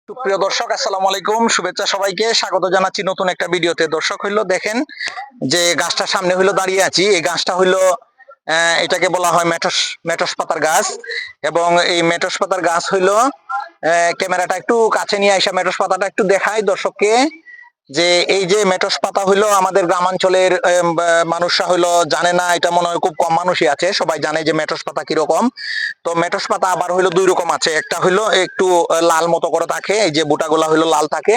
সুপ্রিয় দর্শক, আসসালামু আলাইকুম। শুভেচ্ছা সবাইকে, স্বাগত জানাচ্ছি নতুন একটা ভিডিওতে। দর্শক হইলো দেখেন যে গাছটার সামনে হইলো দাঁড়িয়ে আছি, এই গাছটা হইলো এটাকে বলা হয় মেটস মেটস পাতার গাছ। এবং এই মেটস পাতার গাছ হইলো ক্যামেরাটা একটু কাছে নিয়ে আইসা মেটস পাতাটা একটু দেখাই দর্শককে, যে এই যে মেটস পাতা হইলো আমাদের গ্রামাঞ্চলের মানুষরা হইলো জানে না, এটা মনে হয় খুব কম মানুষই আছে, সবাই জানে যে মেটস পাতা কিরকম। তো মেটস পাতা আবার হইলো দুই রকম আছে, একটা হইলো একটু লাল মতো করে থাকে, এই যে বুটাগুলা হইলো লাল থাকে।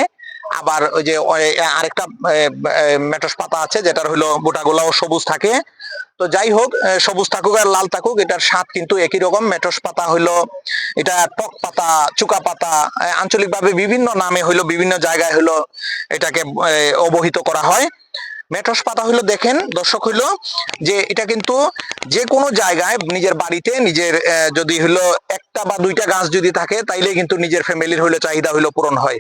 আবার ওই যে আরেকটা মেটস পাতা আছে যেটার হইলো বুটাগুলাও সবুজ থাকে। তো যাই হোক, সবুজ থাকুক আর লাল থাকুক, এটার স্বাদ কিন্তু একই রকম। মেটস পাতা হইলো এটা টক পাতা, চুকা পাতা, আঞ্চলিকভাবে বিভিন্ন নামে হইলো বিভিন্ন জায়গায় হইলো এটাকে অবহিত করা হয়। মেটস পাতা হইলো দেখেন দর্শক হইলো যে এটা কিন্তু যে কোনো জায়গায় নিজের বাড়িতে নিজের যদি হইলো একটা বা দুইটা গাছ যদি থাকে তাইলে কিন্তু নিজের ফ্যামিলির হইলো চাহিদা হইলো পূরণ হয়।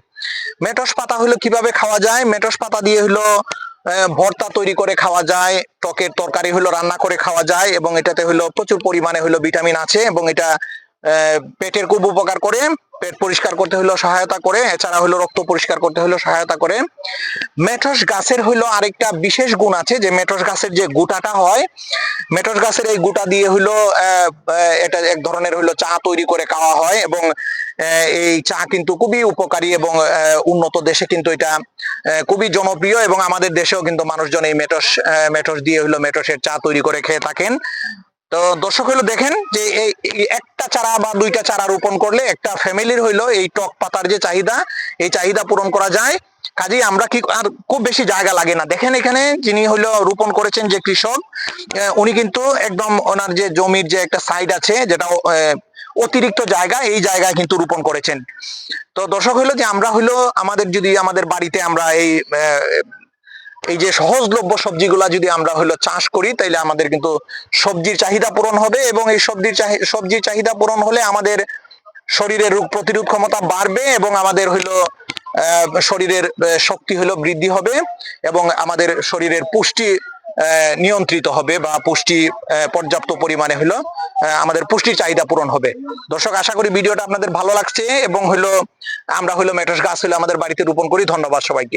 মেটস পাতা হইলো কিভাবে খাওয়া যায়? মেটস পাতা দিয়ে হইলো ভর্তা তৈরি করে খাওয়া যায়, টকের তরকারি হইলো রান্না করে খাওয়া যায়, এবং এটাতে হইলো প্রচুর পরিমাণে হইলো ভিটামিন আছে, এবং এটা পেটের খুব উপকার করে। পেট পরিষ্কার করতে হইলো সহায়তা করে, এছাড়া হইলো রক্ত পরিষ্কার করতে হইলো সহায়তা করে। মেটস গাছের হইলো আরেকটা বিশেষ গুণ আছে, যে মেটস গাছের যে গুটাটা হয়, মেটস গাছের এই গুটা দিয়ে হইলো এটা এক ধরনের হইলো চা তৈরি করে খাওয়া হয়, এবং এই চা কিন্তু খুবই উপকারী, এবং উন্নত দেশে কিন্তু এটা খুবই জনপ্রিয়, এবং আমাদের দেশেও কিন্তু মানুষজন এই মেটস দিয়ে হইলো মেটসের চা তৈরি করে খেয়ে থাকেন। তো দর্শক হইলো দেখেন যে এই একটা চারা বা দুইটা চারা রোপণ করলে একটা ফ্যামিলির হইলো এই টক পাতার যে চাহিদা, এই চাহিদা পূরণ করা যায়। কাজেই আমরা কি আর খুব বেশি জায়গা লাগে না। দেখেন এখানে যিনি হইলো রোপণ করেছেন যে কৃষক, উনি কিন্তু একদম ওনার যে জমির যে একটা সাইড আছে যেটা অতিরিক্ত জায়গা, এই জায়গায় কিন্তু রোপণ করেছেন। তো দর্শক হইলো যে আমরা হইলো আমাদের যদি আমাদের বাড়িতে আমরা এই যে সহজলভ্য সবজিগুলা যদি আমরা হইলো চাষ করি, তাইলে আমাদের কিন্তু সবজির চাহিদা পূরণ হবে, এবং এই সবজির চাহিদা পূরণ হলে আমাদের শরীরের রোগ প্রতিরোধ ক্ষমতা বাড়বে, এবং আমাদের হইলো শরীরের শক্তি হইলো বৃদ্ধি হবে, এবং আমাদের শরীরের পুষ্টি নিয়ন্ত্রিত হবে, বা পুষ্টি পর্যাপ্ত পরিমাণে হইলো আমাদের পুষ্টির চাহিদা পূরণ হবে। দর্শক, আশা করি ভিডিওটা আপনাদের ভালো লাগছে, এবং হইলো আমরা হইলো মেটস গাছ হইলো আমাদের বাড়িতে রোপণ করি। ধন্যবাদ সবাইকে।